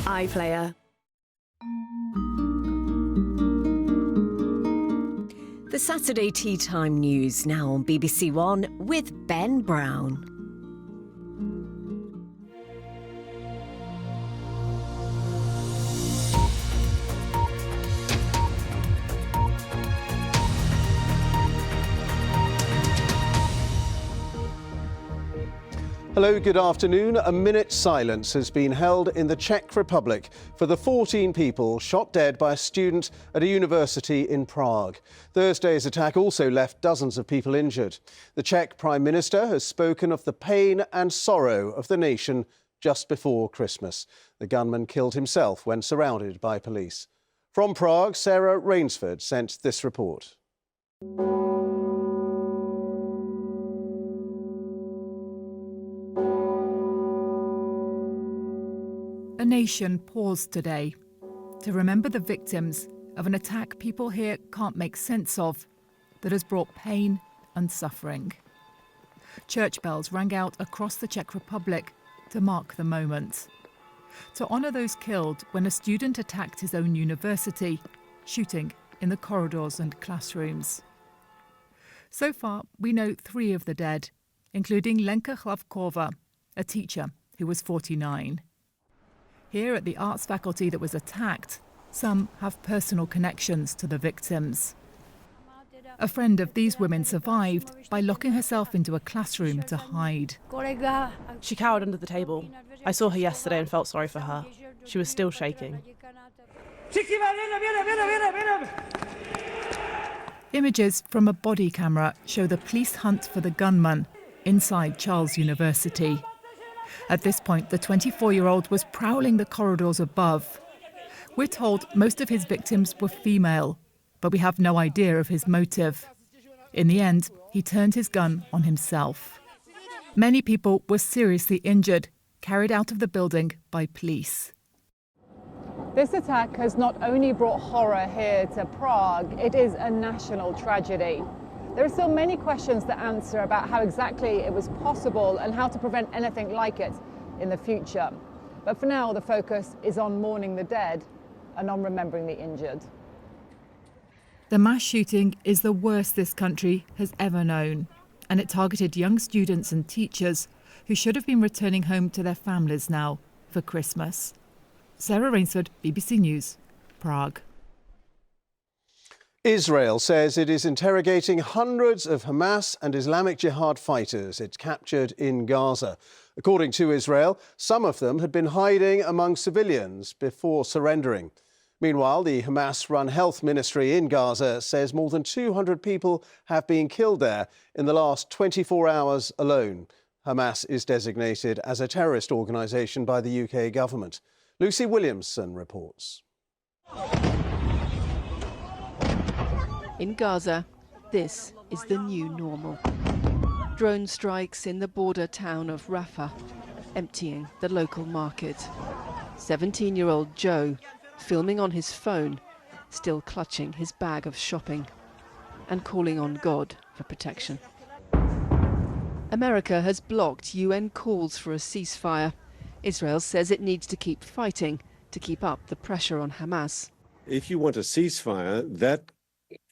iPlayer. The Saturday Tea Time News now on BBC One with Ben Brown. Hello, good afternoon. A minute's silence has been held in the Czech Republic for the 14 people shot dead by a student at a university in Prague. Thursday's attack also left dozens of people injured. The Czech Prime Minister has spoken of the pain and sorrow of the nation just before Christmas. The gunman killed himself when surrounded by police. From Prague, Sarah Rainsford sent this report. A nation paused today to remember the victims of an attack people here can't make sense of, that has brought pain and suffering. Church bells rang out across the Czech Republic to mark the moment, to honour those killed when a student attacked his own university, shooting in the corridors and classrooms. So far, we know 3 of the dead, including Lenka Hlavkova, a teacher who was 49. Here at the arts faculty that was attacked, some have personal connections to the victims. A friend of these women survived by locking herself into a classroom to hide. She cowered under the table. I saw her yesterday and felt sorry for her. She was still shaking. Images from a body camera show the police hunt for the gunman inside Charles University. At this point, the 24-year-old was prowling the corridors above. We're told most of his victims were female, but we have no idea of his motive. In the end, he turned his gun on himself. Many people were seriously injured, carried out of the building by police. This attack has not only brought horror here to Prague, it is a national tragedy. There are still many questions to answer about how exactly it was possible and how to prevent anything like it in the future. But for now, the focus is on mourning the dead and on remembering the injured. The mass shooting is the worst this country has ever known, and it targeted young students and teachers who should have been returning home to their families now for Christmas. Sarah Rainsford, BBC News, Prague. Israel says it is interrogating hundreds of Hamas and Islamic Jihad fighters it captured in Gaza. According to Israel, some of them had been hiding among civilians before surrendering. Meanwhile, the Hamas-run health ministry in Gaza says more than 200 people have been killed there in the last 24 hours alone. Hamas is designated as a terrorist organisation by the UK government. Lucy Williamson reports. In Gaza, this is the new normal. Drone strikes in the border town of Rafah, emptying the local market. 17-year-old Joe, filming on his phone, still clutching his bag of shopping and calling on God for protection. America has blocked UN calls for a ceasefire. Israel says it needs to keep fighting to keep up the pressure on Hamas. If you want a ceasefire, that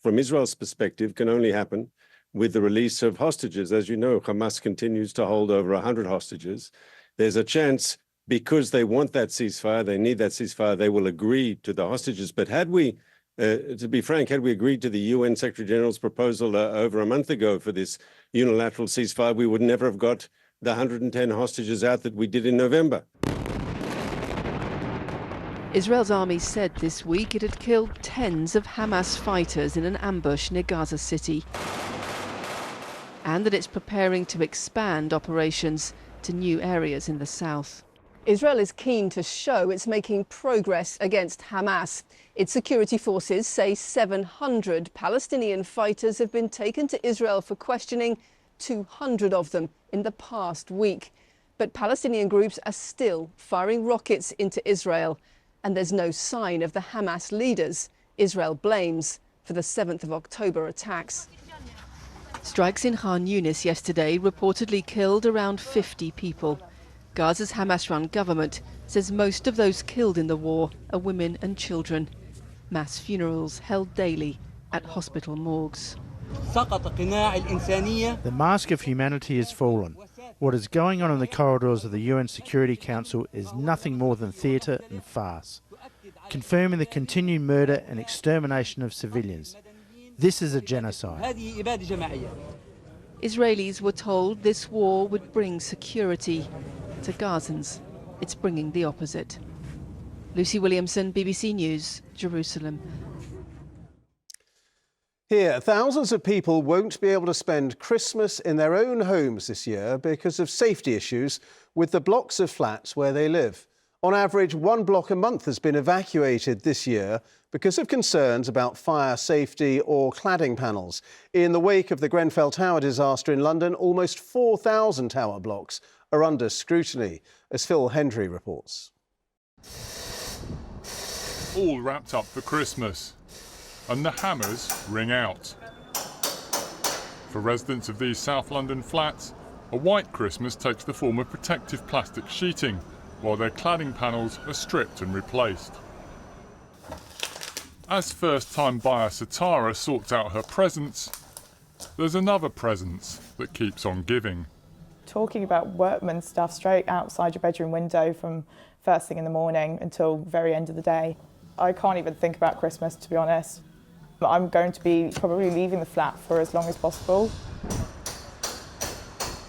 from Israel's perspective, can only happen with the release of hostages. As you know, Hamas continues to hold over 100 hostages. There's a chance, because they want that ceasefire, they need that ceasefire, they will agree to the hostages. But had we, to be frank, had we agreed to the UN Secretary General's proposal over a month ago for this unilateral ceasefire, we would never have got the 110 hostages out that we did in November. Israel's army said this week it had killed tens of Hamas fighters in an ambush near Gaza City, and that it's preparing to expand operations to new areas in the south. Israel is keen to show it's making progress against Hamas. Its security forces say 700 Palestinian fighters have been taken to Israel for questioning, 200 of them in the past week. But Palestinian groups are still firing rockets into Israel, and there's no sign of the Hamas leaders Israel blames for the 7th of October attacks. Strikes in Khan Yunis yesterday reportedly killed around 50 people. Gaza's Hamas-run government says most of those killed in the war are women and children. Mass funerals held daily at hospital morgues. The mask of humanity has fallen. What is going on in the corridors of the UN Security Council is nothing more than theatre and farce, confirming the continued murder and extermination of civilians. This is a genocide. Israelis were told this war would bring security. To Gazans, it's bringing the opposite. Lucy Williamson, BBC News, Jerusalem. Here, thousands of people won't be able to spend Christmas in their own homes this year because of safety issues with the blocks of flats where they live. On average, one block a month has been evacuated this year because of concerns about fire safety or cladding panels. In the wake of the Grenfell Tower disaster in London, almost 4,000 tower blocks are under scrutiny, as Phil Hendry reports. All wrapped up for Christmas, and the hammers ring out. For residents of these South London flats, a white Christmas takes the form of protective plastic sheeting, while their cladding panels are stripped and replaced. As first-time buyer Satara sorts out her presents, there's another presence that keeps on giving. Talking about workman stuff straight outside your bedroom window from first thing in the morning until very end of the day. I can't even think about Christmas, to be honest. But I'm going to be probably leaving the flat for as long as possible.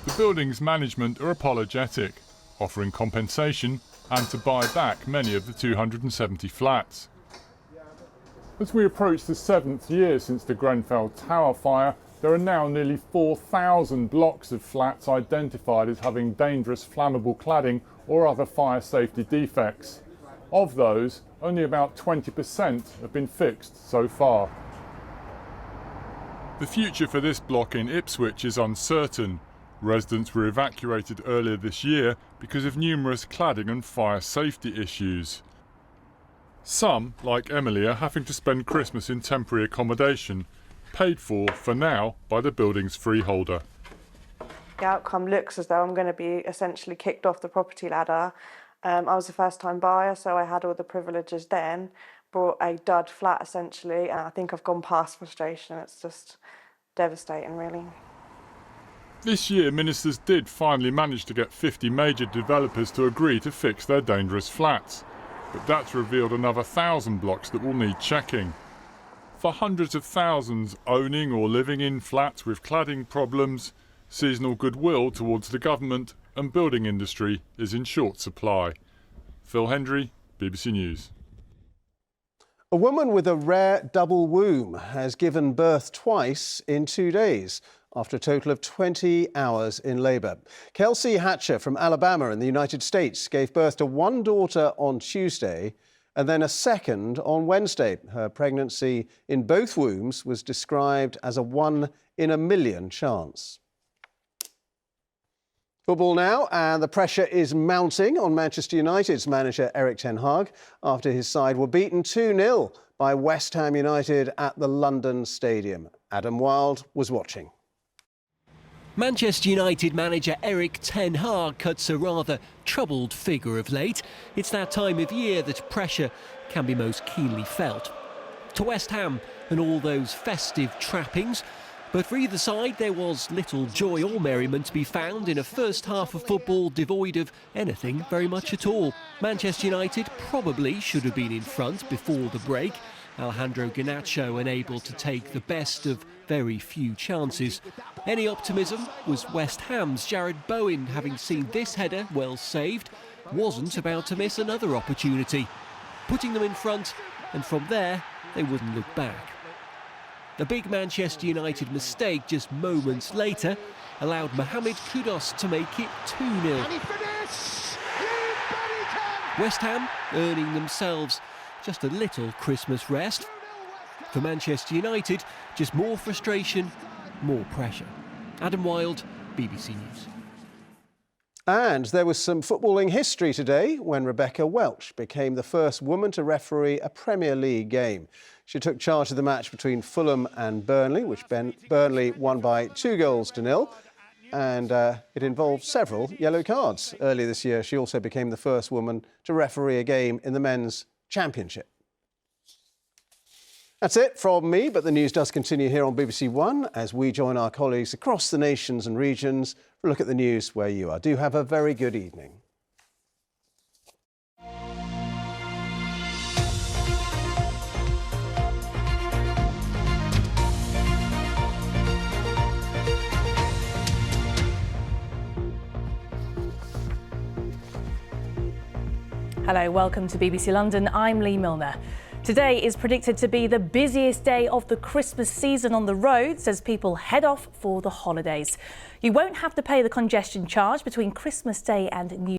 The building's management are apologetic, offering compensation and to buy back many of the 270 flats. As we approach the 7th year since the Grenfell Tower fire, there are now nearly 4,000 blocks of flats identified as having dangerous flammable cladding or other fire safety defects. Of those, only about 20% have been fixed so far. The future for this block in Ipswich is uncertain. Residents were evacuated earlier this year because of numerous cladding and fire safety issues. Some, like Emily, are having to spend Christmas in temporary accommodation, paid for now, by the building's freeholder. The outcome looks as though I'm going to be essentially kicked off the property ladder. I was a first-time buyer, so I had all the privileges then, bought a dud flat essentially, and I think I've gone past frustration. It's just devastating, really. This year, ministers did finally manage to get 50 major developers to agree to fix their dangerous flats. But that's revealed another 1,000 blocks that will need checking. For hundreds of thousands owning or living in flats with cladding problems, seasonal goodwill towards the government and building industry is in short supply. Phil Hendry, BBC News. A woman with a rare double womb has given birth twice in 2 days after a total of 20 hours in labour. Kelsey Hatcher from Alabama in the United States gave birth to one daughter on Tuesday and then a second on Wednesday. Her pregnancy in both wombs was described as a 1 in a million chance. Football now, and the pressure is mounting on Manchester United's manager Erik ten Hag after his side were beaten 2-0 by West Ham United at the London Stadium. Adam Wilde was watching. Manchester United manager Erik ten Hag cuts a rather troubled figure of late. It's that time of year that pressure can be most keenly felt. To West Ham and all those festive trappings, but for either side there was little joy or merriment to be found in a first half of football devoid of anything very much at all. Manchester United probably should have been in front before the break. Alejandro Garnacho unable to take the best of very few chances. Any optimism was West Ham's. Jared Bowen, having seen this header well saved, wasn't about to miss another opportunity, putting them in front, and from there they wouldn't look back. The big Manchester United mistake just moments later allowed Mohamed Kudus to make it 2-0. West Ham earning themselves just a little Christmas rest. For Manchester United, just more frustration, more pressure. Adam Wilde, BBC News. And there was some footballing history today when Rebecca Welch became the first woman to referee a Premier League game. She took charge of the match between Fulham and Burnley, which Burnley won by 2-0. and it involved several yellow cards. Earlier this year, she also became the first woman to referee a game in the men's championship. That's it from me, but the news does continue here on BBC One as we join our colleagues across the nations and regions for a look at the news where you are. Do have a very good evening. Hello, welcome to BBC London. I'm Lee Milner. Today is predicted to be the busiest day of the Christmas season on the roads as people head off for the holidays. You won't have to pay the congestion charge between Christmas Day and New